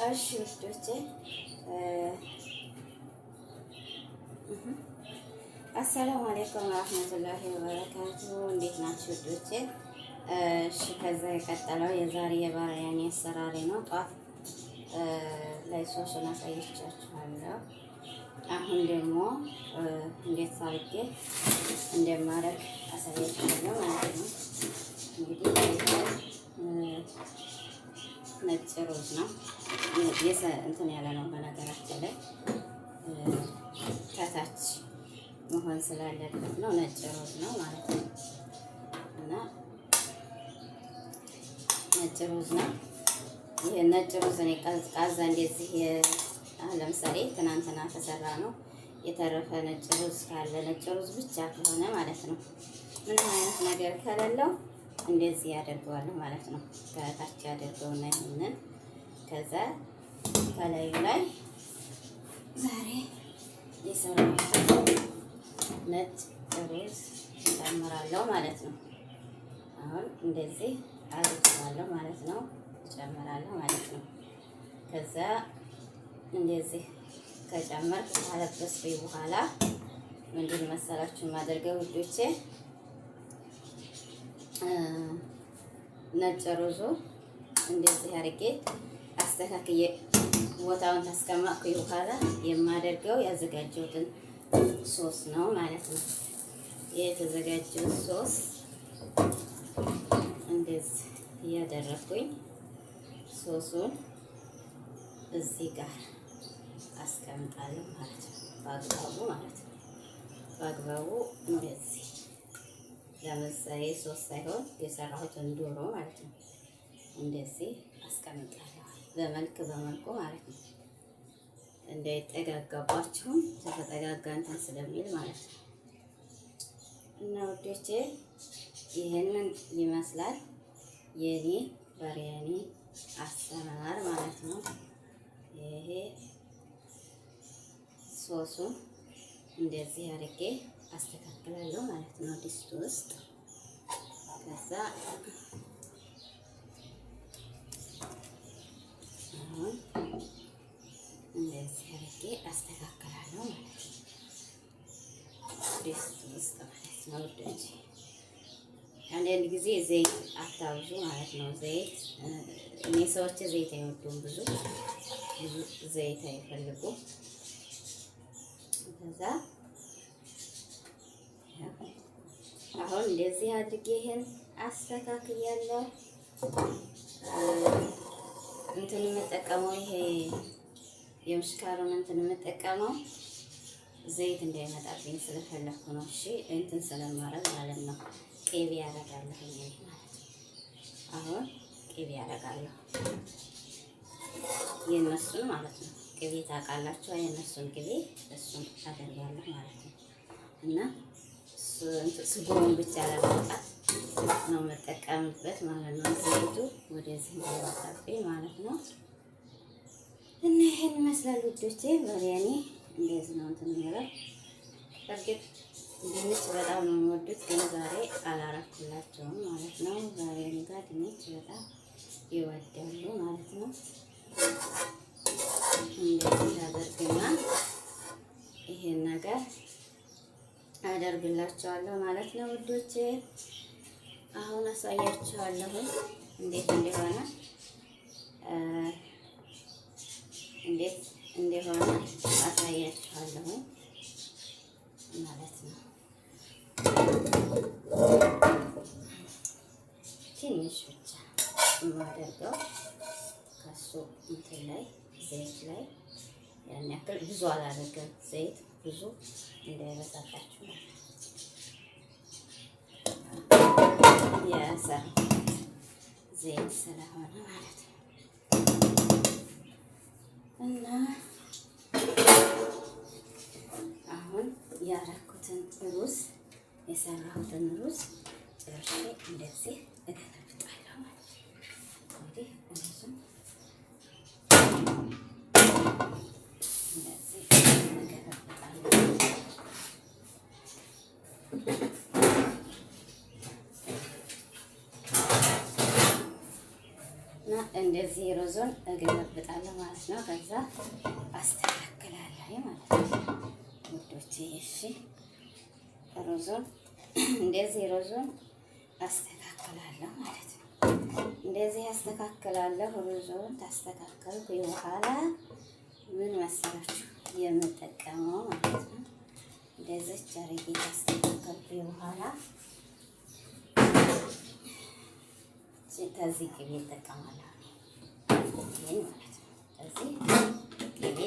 እሺ ውዶቼ አሰላሙ አለይኩም ወራህመቱላሂ ወበረካቱ። እንዴት ናችሁ ውዶቼ? እሺ ከዛ የቀጠለው የዛሬ የባሪያኔ አሰራሬ ነው። ጧት ላይ ሶሱን አሳይቻችኋለሁ። አሁን ደግሞ እንዴት አድርጌ እንደማረግ አሳያችኋለሁ ማለት ነው። እንግዲህ ነጭ ሩዝ ነው እንትን ያለ ነው። በነገራችን ላይ ከታች መሆን ስላለበት ነው። ነጭ ሩዝ ነው ማለት ነው እና ነጭ ሩዝ ነው። ይሄ ነጭ ሩዝ እኔ ቀዝቃዛ እንደዚህ ለምሳሌ ትናንትና ተሰራ ነው የተረፈ ነጭ ሩዝ ካለ ነጭ ሩዝ ብቻ ከሆነ ማለት ነው ምንም አይነት ነገር ከሌለው እንደዚህ ያደርገዋለሁ ማለት ነው። ከታች ያደርገውና ይሄንን ከዛ ከላዩ ላይ ዛሬ የሰራሁት ነጭ ሩዝ እጨምራለሁ ማለት ነው። አሁን እንደዚህ አድርጋለሁ ማለት ነው። እጨምራለሁ ማለት ነው። ከዛ እንደዚህ ከጨመርኩ ካለበስኩኝ በኋላ ምንድን መሰላችሁ የማደርገው ውዶቼ? ነጭ ሩዙ እንደዚህ አድርጌ አስተካክዬ ቦታውን ታስቀማጥኩኝ በኋላ የማደርገው ያዘጋጀሁትን ሶስ ነው ማለት ነው። የተዘጋጀው ሶስ እንደዚህ እያደረኩኝ ሶሱን እዚህ ጋር አስቀምጣለሁ ማለት ነው። በአግባቡ ማለት ነው። በአግባቡ እንደዚህ ለምሳሌ ሶስ ሳይሆን የሰራሁትን ዶሮ ማለት ነው። እንደዚህ አስቀምጣለሁ በመልኩ ማለት ነው። እንዳይጠጋጋባችሁም ተጠጋጋ እንትን ስለሚል ማለት ነው። እና ውዶቼ ይሄንን ይመስላል የኔ ባሪያኔ አሰራር ማለት ነው። ይሄ ሶሱን እንደዚህ አድርጌ አስተካክላለሁ ማለት ነው ድስት ውስጥ። ከዛ አሁን እንደዚህ አድርጌ አስተካክላለሁ ማለት ነው ድስት ውስጥ ማለት ነው ውዶቼ። አንዳንድ ጊዜ ዘይት አታብዙ ማለት ነው። ዘይት እኔ ሰዎች ዘይት አይወዱም፣ ብዙ ዘይት አይፈልጉም። ከዛ አሁን እንደዚህ አድርጌ ይሄን አስተካክያለሁ። እንትን የምጠቀመው ይሄ የምስካሩን እንትን የምጠቀመው ዘይት እንዳይመጣብኝ ስለፈለኩ ነው። እሺ እንትን ስለማረግ ማለት ነው። ቅቤ ያደርጋለሁ ማለት ነው። አሁን ቅቤ ያደርጋለሁ የነሱን ማለት ነው። ቅቤ ታውቃላችሁ፣ የነሱን ቅቤ እሱን አደርጋለሁ ማለት ነው። እና ስጎውን ብቻ ለማውጣት ነው የምጠቀምበት ማለት ነው። ዘይቱ ወደዚህ እንዳይወጣብኝ ማለት ነው። እና ይሄን ይመስላል ውዶቼ ባሪያኔ እንደዚህ ነው እንትን የሚለው። እርግጥ ድንች በጣም ነው የሚወዱት፣ ግን ዛሬ አላረኩላቸውም ማለት ነው። ባሪያኔ ጋር ድንች በጣም ይወዳሉ ማለት ነው። እንደዚህ አደርግና ይሄን ነገር አደርግላቸዋለሁ ማለት ነው ውዶቼ። አሁን አሳያችኋለሁ እንዴት እንደሆነ አሳያችኋለሁ ማለት ነው። ትንሽ ብቻ የማደርገው ከሱ እንትን ላይ ዘይት ላይ ያን ያክል ብዙ አላደርግም። ዘይት ብዙ እንዳይበዛባችሁ ማለት ነው። የሰር ዘይት ስለሆነ ማለት ነው። እና አሁን ያረኩትን ሩዝ የሰራሁትን ሩዝ ጨርሼ እንደዚህ እገለብጣለሁ ማለት ነው። እንግዲህ ሩዙን እንደዚህ እገለብጣለሁ። እና እንደዚህ ሩዙን እገለብጣለሁ ማለት ነው። ከዛ አስተካክላለሁ ማለት ነው ውዶቼ። እሺ ሩዙን እንደዚህ ሩዙን አስተካክላለሁ ማለት ነው። እንደዚህ አስተካክላለሁ። ሩዙን ታስተካከልኩ በኋላ ምን መሰላችሁ የምጠቀመው ማለት ነው። እንደዚህ ጨርቄ ታስተካከልኩ በኋላ ከዚህ ቅቤ እጠቀማለሁ። ይሄን ማለት ነው። ከዚህ ቅቤ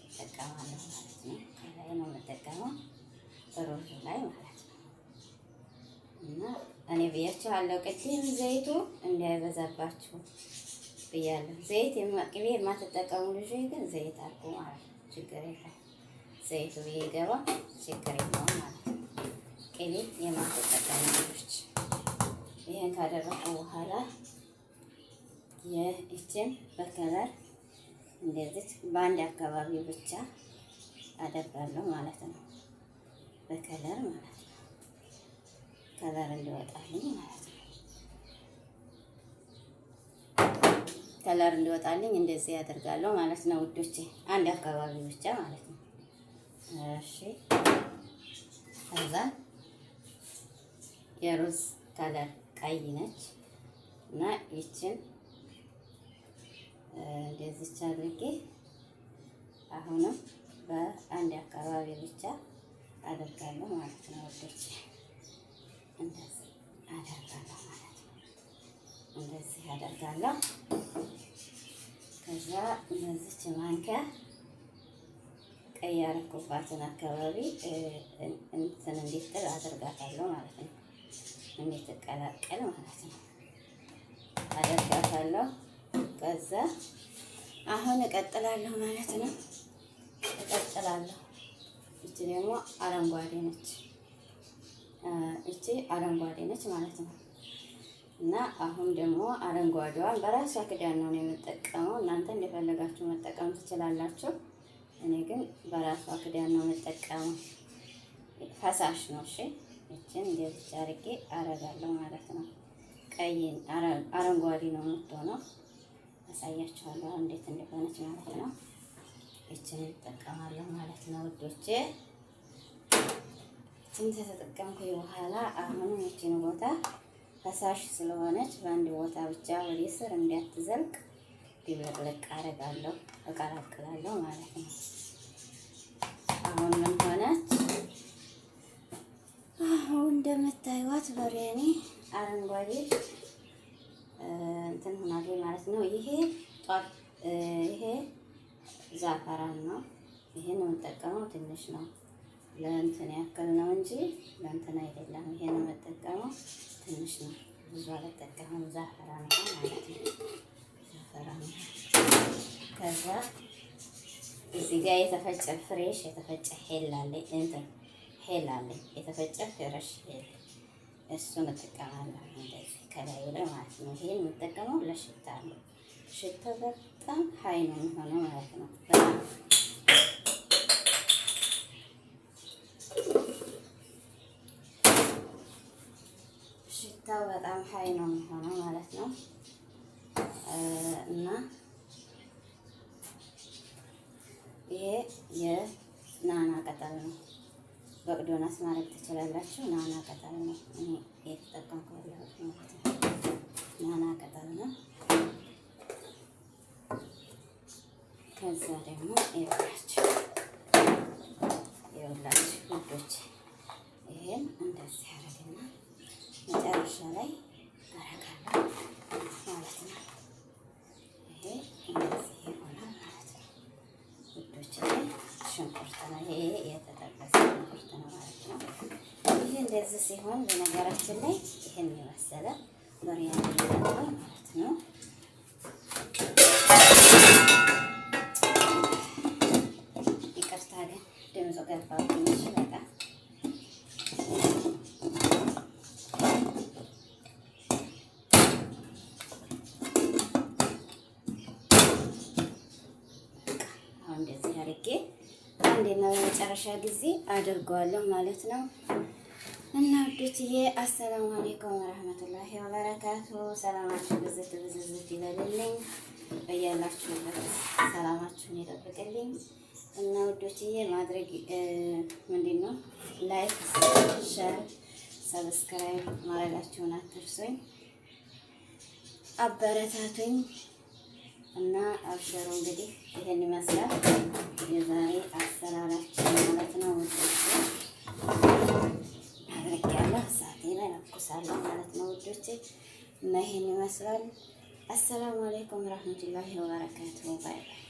እጠቀማለሁ ማለት ነው። ከላይ ነው የምጠቀመው ሩዙ ላይ ማለት ነው። እና እኔ ብያችኋለሁ ቅድም ዘይቱ እንዳይበዛባችሁ ብያለሁ። ዘይት ቅቤ የማትጠቀሙ ልጆች ግን ዘይት አድርጉ ማለት ነው። ችግር የለም። ዘይቱ ቢገባ ችግር የለውም ማለት ነው። ቅቤ የማትጠቀሙ ልጆች ይሄን ካደረኩ በኋላ ይህችን በከለር እንደዚህ በአንድ አካባቢ ብቻ አደርጋለሁ ማለት ነው። በከለር ማለት ነው። ከለር እንዲወጣልኝ ማለት ነው። ከለር እንዲወጣልኝ እንደዚህ ያደርጋለሁ ማለት ነው ውዶቼ። አንድ አካባቢ ብቻ ማለት ነው። እሺ ከዛ የሩዝ ከለር ቀይ ነች እና ይችን እንደዚች አድርጌ አሁንም በአንድ አካባቢ ብቻ አደርጋለሁ ማለት ነው ወዶች። እንደዚህ አደርጋለሁ ማለት ነው። እንደዚህ አደርጋለሁ። ከዛ እንደዚች ማንኪያ ቀይ ያረኩባትን አካባቢ እንትን እንዲጥል አደርጋታለሁ ማለት ነው። እንድትቀላቀል ማለት ነው አደርጋታለሁ። ከዛ አሁን እቀጥላለሁ ማለት ነው። እቀጥላለሁ። እቺ ደግሞ አረንጓዴ ነች። እቺ አረንጓዴ ነች ማለት ነው። እና አሁን ደግሞ አረንጓዴዋን በራሷ ክዳን ነው የምጠቀመው። እናንተ እንደፈለጋችሁ መጠቀም ትችላላችሁ። እኔ ግን በራሷ ክዳን ነው የምጠቀመው። ፈሳሽ ነው። እሺ እቺን እንደዚህ አድርጌ አረጋለሁ ማለት ነው። ቀይ አረንጓዴ ነው የምትሆነው። አሳያችኋለሁ እንዴት እንደሆነች ማለት ነው። እቺን እጠቀማለሁ ማለት ነው ውዶቼ። እቺን ተጠቀምኩ በኋላ አሁን እቺን ቦታ ፈሳሽ ስለሆነች በአንድ ቦታ ብቻ ወደ ስር እንዳትዘልቅ ዲብለቅለቅ አረጋለሁ፣ እቀላቅላለሁ ማለት ነው። አሁን ምን ሆነች? አሁን እንደምታዩት በሬኔ አረንጓዴ እንትን ሆናለች ማለት ነው። ይሄ ዛፈራን ነው። ይሄን የምጠቀመው ትንሽ ነው፣ ለእንትን ያክል ነው እንጂ ለእንትን አይደለም። ይሄን የምጠቀመው ትንሽ ነው፣ ብዙ አልጠቀምም። ዛፈራን ማለት ነው። ዛፈራን ከዛ እዚህ ጋር የተፈጨ ፍሬሽ የተፈጨ ሄል አለኝ እንትን ሄል አለኝ የተፈጨ ፍሬሽ ሄል እሱን እጠቀማለሁ እንደዚህ ከላዩ ላይ ማለት ነው። ይሄን የምጠቀመው ለሽታ ነው። ሽታው በጣም ሀይ ነው የሚሆነው ማለት ነው። ሽታው በጣም ሀይ ነው የሚሆነው ማለት ነው። እና ይሄ የናና ቅጠል ነው። በቅዶናስ ማድረግ ትችላላችሁ። ናና ቅጠል ነው እኔ የተጠቀምኩ ያለሁት ማለት ነው። ናና ቅጠል ነው። ከዛ ደግሞ ይኸውላችሁ ውዶች ይሄን እንደዚህ አደርግና መጨረሻ ላይ አደርጋለሁ ማለት ነው። ይሄ እንደዚህ ይሆናል ማለት ነው ውዶች። ሽንኩርት ነው ይሄ የተጠበሰ ሽንኩርት ነው ማለት ነው። ይሄ እንደዚህ ሲሆን በነገራችን ላይ ይሄን የመሰለ በሪያኒ ይሆናል ማለት ነው። ይቅርታ ግን ድምፁ ገባብኝ። እሺ በጣም እንደዚህ አድርጌ አንዴና በመጨረሻ ጊዜ አድርገዋለሁ ማለት ነው። እና ውዶችዬ አሰላሙ አለይኩም ወራህመቱላሂ ወበረካቱ። ሰላማችሁ ብዝት ብዝዝት ይበልልኝ በያላችሁበት ሰላማችሁን ይጠብቅልኝ እና ውዶችዬ ማድረግ ምንድነው ላይክ፣ ሼር፣ ሰብስክራይብ ማድረጋችሁን አትርሱኝ። አበረታቱኝ እና አብሽሩ። እንግዲህ ይሄን ይመስላል የዛሬ አሰራራችን ማለት ነው። ውዶቼ አድርግ ያለው እሳቴ ላይ ለኩሳለሁ ማለት ነው ውዶቼ እና ይሄን ይመስላል። አሰላሙ አለይኩም ወራህመቱላሂ ወበረካቱሁ። ባይ ባይ።